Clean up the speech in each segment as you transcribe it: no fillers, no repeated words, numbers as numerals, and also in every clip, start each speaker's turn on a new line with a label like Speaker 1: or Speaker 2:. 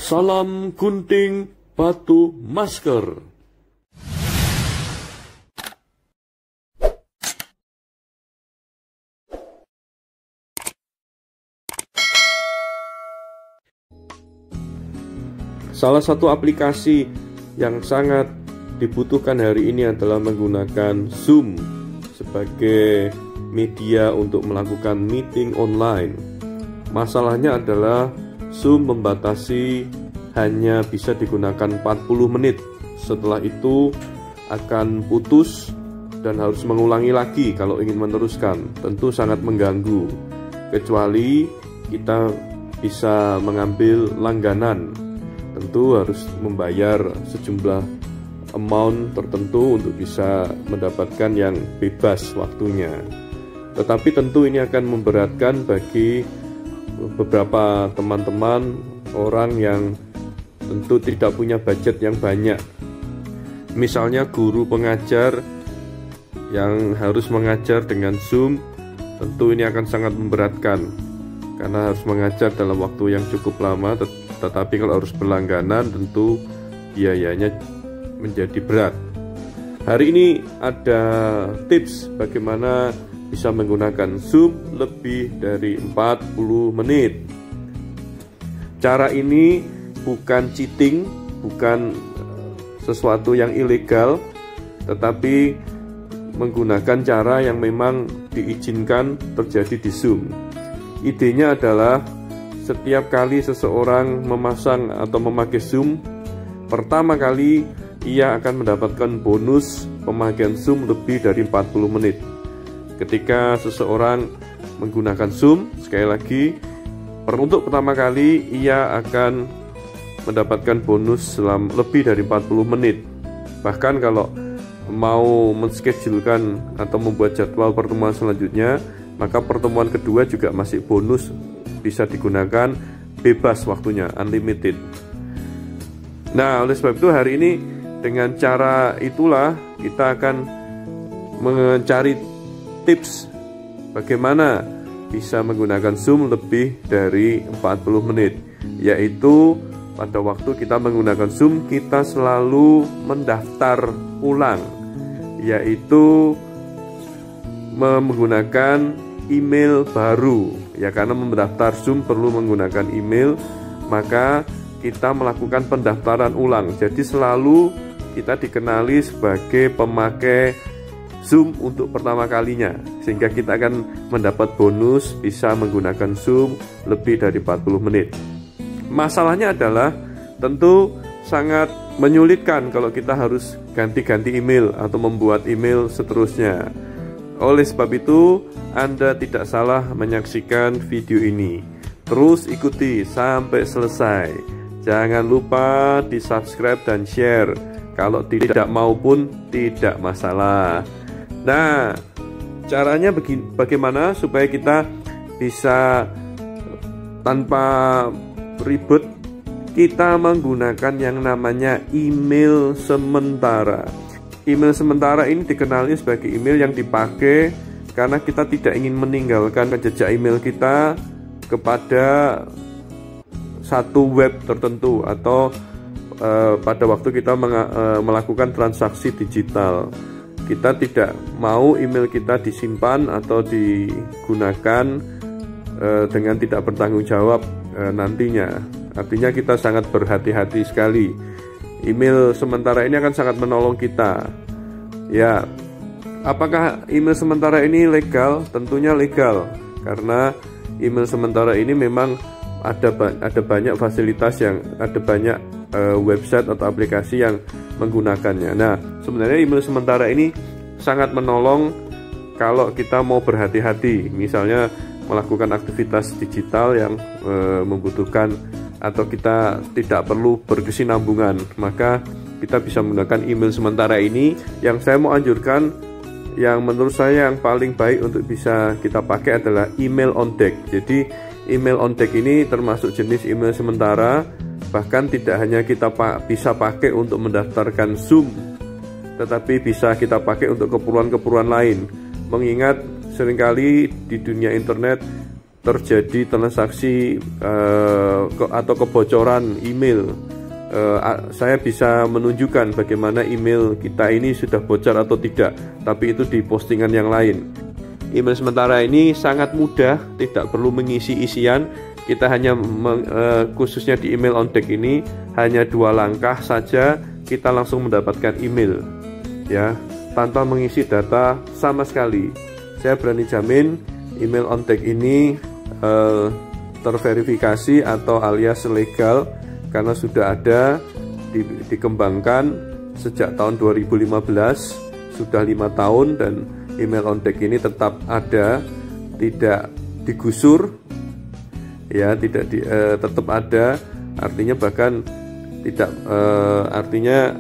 Speaker 1: Salam gunting batu masker. Salah satu aplikasi yang sangat dibutuhkan hari ini adalah menggunakan Zoom sebagai media untuk melakukan meeting online. Masalahnya adalah Zoom membatasi hanya bisa digunakan 40 menit. Setelah itu akan putus dan harus mengulangi lagi kalau ingin meneruskan. Tentu sangat mengganggu. Kecuali kita bisa mengambil langganan. Tentu harus membayar sejumlah amount tertentu untuk bisa mendapatkan yang bebas waktunya. Tetapi tentu ini akan memberatkan bagi beberapa teman-teman orang yang tentu tidak punya budget yang banyak. Misalnya guru pengajar yang harus mengajar dengan Zoom, tentu ini akan sangat memberatkan karena harus mengajar dalam waktu yang cukup lama. Tetapi kalau harus berlangganan tentu biayanya menjadi berat. Hari ini ada tips bagaimana bisa menggunakan Zoom lebih dari 40 menit. Cara ini bukan cheating, bukan sesuatu yang ilegal, tetapi menggunakan cara yang memang diizinkan terjadi di Zoom. Idenya adalah setiap kali seseorang memasang atau memakai Zoom, pertama kali ia akan mendapatkan bonus pemakaian Zoom lebih dari 40 menit. Ketika seseorang menggunakan Zoom, sekali lagi, untuk pertama kali ia akan mendapatkan bonus selama lebih dari 40 menit. Bahkan kalau mau menschedulekan atau membuat jadwal pertemuan selanjutnya, maka pertemuan kedua juga masih bonus, bisa digunakan bebas waktunya, unlimited. Nah, oleh sebab itu hari ini dengan cara itulah kita akan mencari tips bagaimana bisa menggunakan Zoom lebih dari 40 menit, yaitu pada waktu kita menggunakan Zoom kita selalu mendaftar ulang, yaitu menggunakan email baru. Ya, karena mendaftar Zoom perlu menggunakan email, maka kita melakukan pendaftaran ulang. Jadi selalu kita dikenali sebagai pemakai Zoom untuk pertama kalinya, sehingga kita akan mendapat bonus bisa menggunakan Zoom lebih dari 40 menit. Masalahnya adalah tentu sangat menyulitkan kalau kita harus ganti-ganti email atau membuat email seterusnya. Oleh sebab itu, Anda tidak salah menyaksikan video ini. Terus ikuti sampai selesai. Jangan lupa di subscribe dan share. Kalau tidak mau pun tidak masalah. Nah, caranya bagaimana supaya kita bisa tanpa ribet, kita menggunakan yang namanya email sementara. Email sementara ini dikenali sebagai email yang dipakai karena kita tidak ingin meninggalkan jejak email kita kepada satu web tertentu atau pada waktu kita melakukan transaksi digital. Kita tidak mau email kita disimpan atau digunakan dengan tidak bertanggung jawab nantinya. Artinya kita sangat berhati-hati sekali. Email sementara ini akan sangat menolong kita. Ya, apakah email sementara ini legal? Tentunya legal, karena email sementara ini memang ada banyak fasilitas yang ada banyak website atau aplikasi yang menggunakannya. Nah, sebenarnya email sementara ini sangat menolong kalau kita mau berhati-hati, misalnya melakukan aktivitas digital yang membutuhkan atau kita tidak perlu berkesinambungan, maka kita bisa menggunakan email sementara ini. Yang saya mau anjurkan, yang menurut saya yang paling baik untuk bisa kita pakai adalah email on deck. Jadi email on deck ini termasuk jenis email sementara. Bahkan tidak hanya kita bisa pakai untuk mendaftarkan Zoom, tetapi bisa kita pakai untuk keperluan-keperluan lain. Mengingat seringkali di dunia internet terjadi transaksi atau kebocoran email, saya bisa menunjukkan bagaimana email kita ini sudah bocor atau tidak, tapi itu di postingan yang lain. Email sementara ini sangat mudah, tidak perlu mengisi isian. Kita hanya khususnya di email on deck ini hanya 2 langkah saja kita langsung mendapatkan email, ya, tanpa mengisi data sama sekali. Saya berani jamin email on deck ini terverifikasi atau alias legal, karena sudah ada dikembangkan sejak tahun 2015, sudah 5 tahun, dan email on deck ini tetap ada, tidak digusur, ya, tetap ada. Artinya bahkan tidak artinya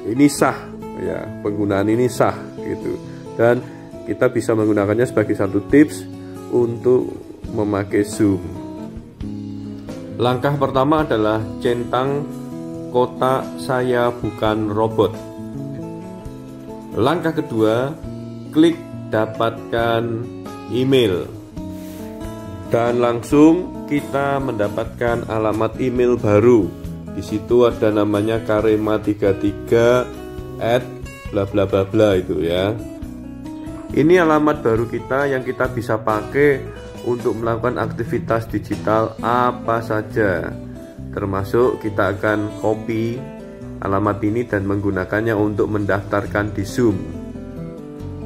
Speaker 1: ini sah, ya, penggunaan ini sah gitu, dan kita bisa menggunakannya sebagai satu tips untuk memakai Zoom. Langkah pertama adalah centang kotak "Saya bukan robot". Langkah kedua, klik dapatkan email, dan langsung kita mendapatkan alamat email baru. Di situ ada namanya karema33 @ bla bla bla bla itu, ya. Ini alamat baru kita yang kita bisa pakai untuk melakukan aktivitas digital apa saja. Termasuk kita akan copy alamat ini dan menggunakannya untuk mendaftarkan di Zoom.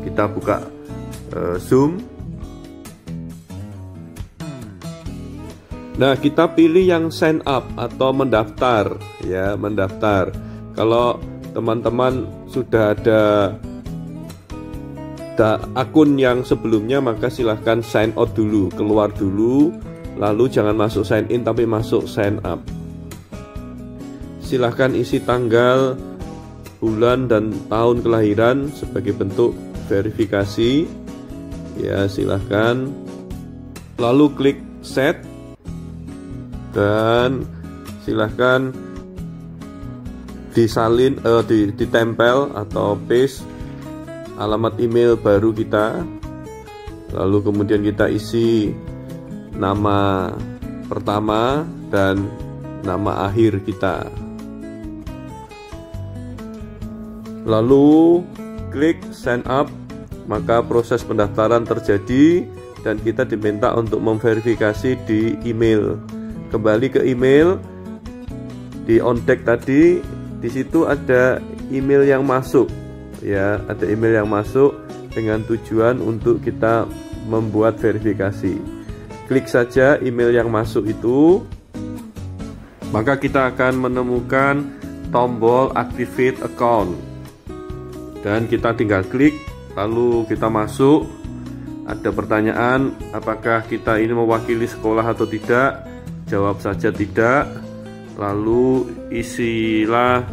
Speaker 1: Kita buka Zoom. Nah, kita pilih yang sign up atau mendaftar, ya, mendaftar. Kalau teman-teman sudah ada akun yang sebelumnya, maka silahkan sign out dulu, keluar dulu, lalu jangan masuk sign in tapi masuk sign up. Silahkan isi tanggal, bulan, dan tahun kelahiran sebagai bentuk verifikasi, ya, silahkan. Lalu klik set, dan silahkan disalin, ditempel atau paste alamat email baru kita. Lalu kemudian kita isi nama pertama dan nama akhir kita. Lalu klik sign up, maka proses pendaftaran terjadi dan kita diminta untuk memverifikasi di email. Kembali ke email di on deck tadi, di situ ada email yang masuk, ya, ada email yang masuk dengan tujuan untuk kita membuat verifikasi. Klik saja email yang masuk itu, maka kita akan menemukan tombol activate account, dan kita tinggal klik, lalu kita masuk. Ada pertanyaan, apakah kita ini mewakili sekolah atau tidak? Jawab saja tidak. Lalu isilah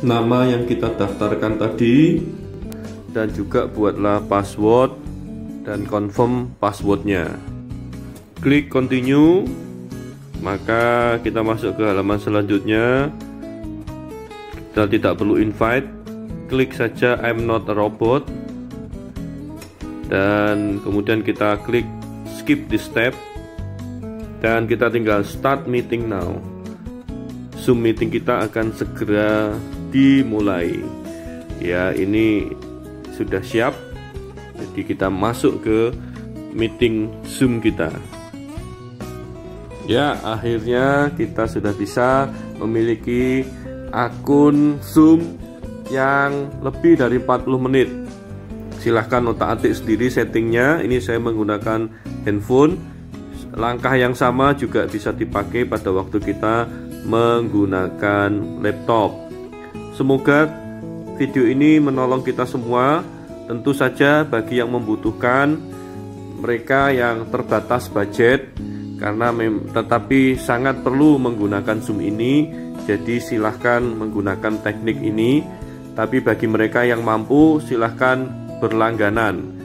Speaker 1: nama yang kita daftarkan tadi, dan juga buatlah password dan confirm passwordnya. Klik continue, maka kita masuk ke halaman selanjutnya. Kita tidak perlu invite, klik saja I'm not a robot, dan kemudian kita klik skip this step, dan kita tinggal start meeting now. Zoom meeting kita akan segera dimulai, ya. Ini sudah siap, jadi kita masuk ke meeting Zoom kita. Ya, akhirnya kita sudah bisa memiliki akun Zoom yang lebih dari 40 menit. Silahkan otak-atik sendiri settingnya. Ini saya menggunakan handphone. Langkah yang sama juga bisa dipakai pada waktu kita menggunakan laptop. Semoga video ini menolong kita semua. Tentu saja bagi yang membutuhkan, mereka yang terbatas budget, karena tetapi sangat perlu menggunakan Zoom ini, jadi silahkan menggunakan teknik ini. Tapi bagi mereka yang mampu, silahkan berlangganan.